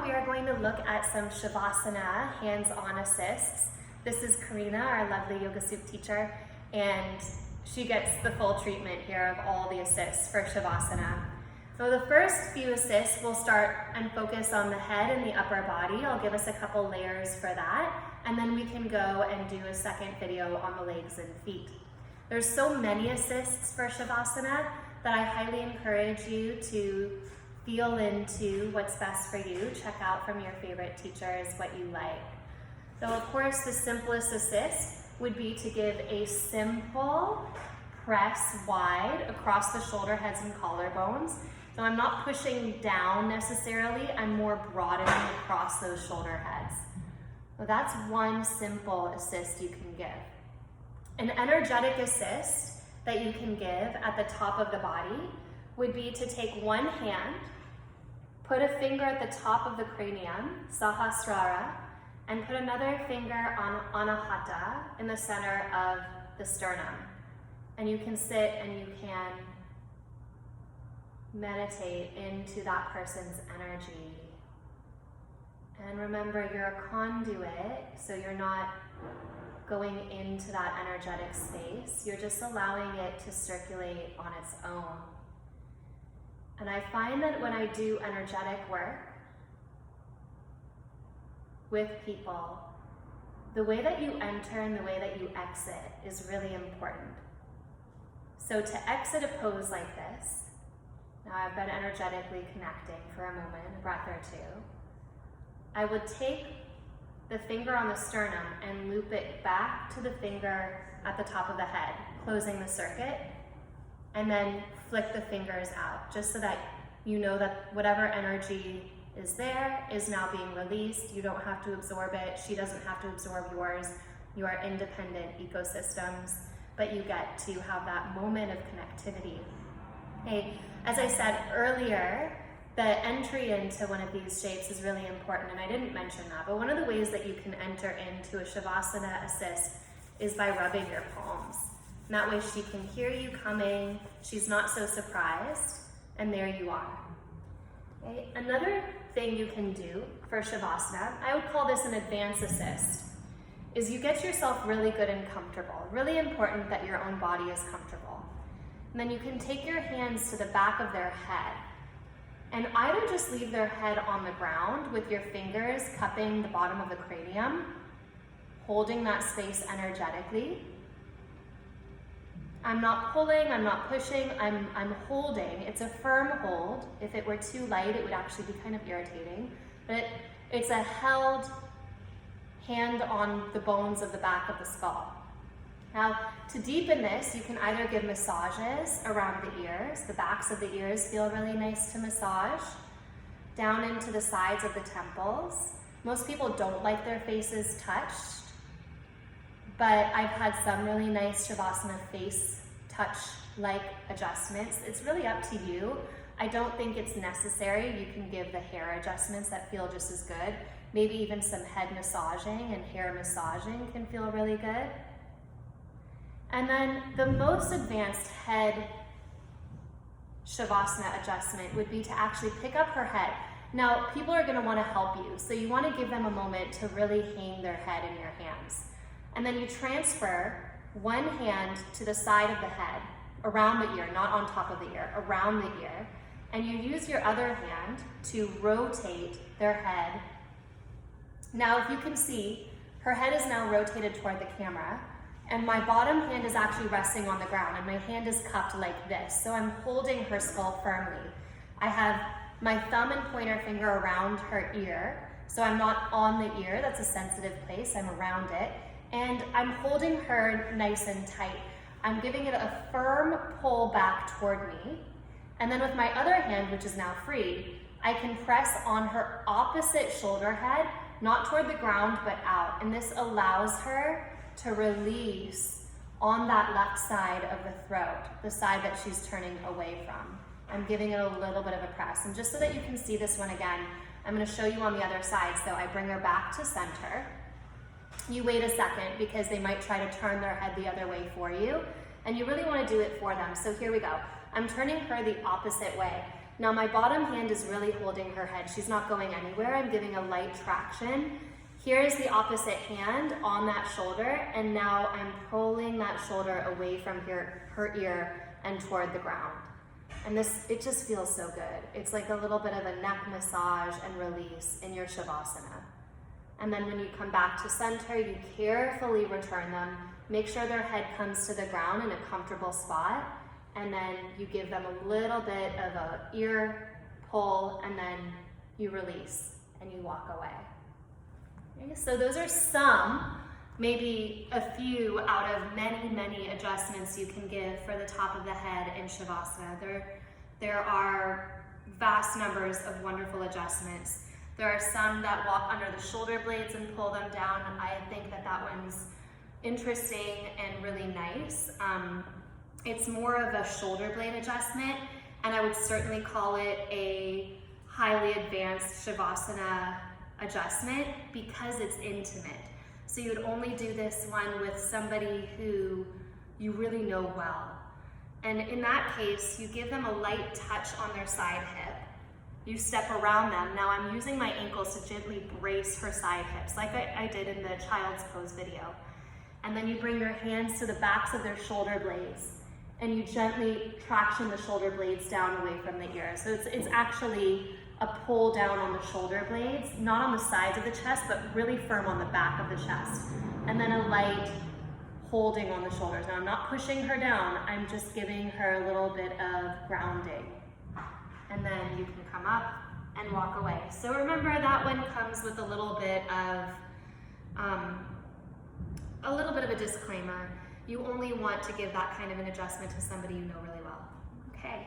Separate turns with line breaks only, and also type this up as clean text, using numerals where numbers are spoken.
we are going to look at some Savasana hands-on assists. This is Karina, our lovely yoga soup teacher, and she gets the full treatment here of all the assists for Savasana. So the first few assists will start and focus on the head and the upper body. I'll give us a couple layers for that, and then we can go and do a second video on the legs and feet. There's so many assists for Savasana that I highly encourage you to feel into what's best for you. Check out from your favorite teachers what you like. So of course, the simplest assist would be to give a simple press wide across the shoulder heads and collarbones. So I'm not pushing down necessarily, I'm more broadening across those shoulder heads. So that's one simple assist you can give. An energetic assist that you can give at the top of the body would be to take one hand, put a finger at the top of the cranium, Sahasrara, and put another finger on Anahata in the center of the sternum. And you can sit and you can meditate into that person's energy. And remember, you're a conduit, so you're not going into that energetic space. You're just allowing it to circulate on its own. And I find that when I do energetic work with people, the way that you enter and the way that you exit is really important. So to exit a pose like this, now I've been energetically connecting for a moment, a breath or two, I would take the finger on the sternum and loop it back to the finger at the top of the head, closing the circuit, and then flick the fingers out, just so that you know that whatever energy is there is now being released. You don't have to absorb it. She doesn't have to absorb yours. You are independent ecosystems, but you get to have that moment of connectivity. Okay, as I said earlier, the entry into one of these shapes is really important, and I didn't mention that, but one of the ways that you can enter into a Savasana assist is by rubbing your palms. And that way she can hear you coming, she's not so surprised, and there you are. Okay? Another thing you can do for Savasana, I would call this an advanced assist, is you get yourself really good and comfortable. Really important that your own body is comfortable. And then you can take your hands to the back of their head and either just leave their head on the ground with your fingers cupping the bottom of the cranium, holding that space energetically. I'm not pulling, I'm not pushing, I'm holding. It's a firm hold. If it were too light, it would actually be kind of irritating. But it's a held hand on the bones of the back of the skull. Now, to deepen this, you can either give massages around the ears. The backs of the ears feel really nice to massage. Down into the sides of the temples. Most people don't like their faces touched, but I've had some really nice Savasana face touch-like adjustments. It's really up to you. I don't think it's necessary. You can give the hair adjustments that feel just as good. Maybe even some head massaging and hair massaging can feel really good. And then the most advanced head Savasana adjustment would be to actually pick up her head. Now, people are going to want to help you, so you want to give them a moment to really hang their head in your hands. And then you transfer one hand to the side of the head, around the ear, not on top of the ear, around the ear. And you use your other hand to rotate their head. Now, if you can see, her head is now rotated toward the camera, and my bottom hand is actually resting on the ground, and my hand is cupped like this. So I'm holding her skull firmly. I have my thumb and pointer finger around her ear, so I'm not on the ear, that's a sensitive place, I'm around it. And I'm holding her nice and tight. I'm giving it a firm pull back toward me. And then with my other hand, which is now free, I can press on her opposite shoulder head, not toward the ground, but out. And this allows her to release on that left side of the throat, the side that she's turning away from. I'm giving it a little bit of a press. And just so that you can see this one again, I'm going to show you on the other side. So I bring her back to center. You wait a second because they might try to turn their head the other way for you, and you really want to do it for them. So here we go. I'm turning her the opposite way. Now my bottom hand is really holding her head. She's not going anywhere. I'm giving a light traction. Here is the opposite hand on that shoulder, and now I'm pulling that shoulder away from her ear and toward the ground. And it just feels so good. It's like a little bit of a neck massage and release in your Savasana. And then when you come back to center, you carefully return them. Make sure their head comes to the ground in a comfortable spot. And then you give them a little bit of an ear pull, and then you release and you walk away. Okay, so those are some, maybe a few out of many, many adjustments you can give for the top of the head in Shavasana. There are vast numbers of wonderful adjustments. There are some that walk under the shoulder blades and pull them down. I think that one's interesting and really nice. It's more of a shoulder blade adjustment, and I would certainly call it a highly advanced Shavasana adjustment because it's intimate. So you would only do this one with somebody who you really know well. And in that case, you give them a light touch on their side hip. You step around them. Now I'm using my ankles to gently brace her side hips, like I did in the child's pose video. And then you bring your hands to the backs of their shoulder blades, and you gently traction the shoulder blades down away from the ear. So it's actually a pull down on the shoulder blades, not on the sides of the chest, but really firm on the back of the chest. And then a light holding on the shoulders. Now I'm not pushing her down, I'm just giving her a little bit of grounding. And then you can come up and walk away. So remember, that one comes with a little bit of a disclaimer. You only want to give that kind of an adjustment to somebody you know really well. Okay.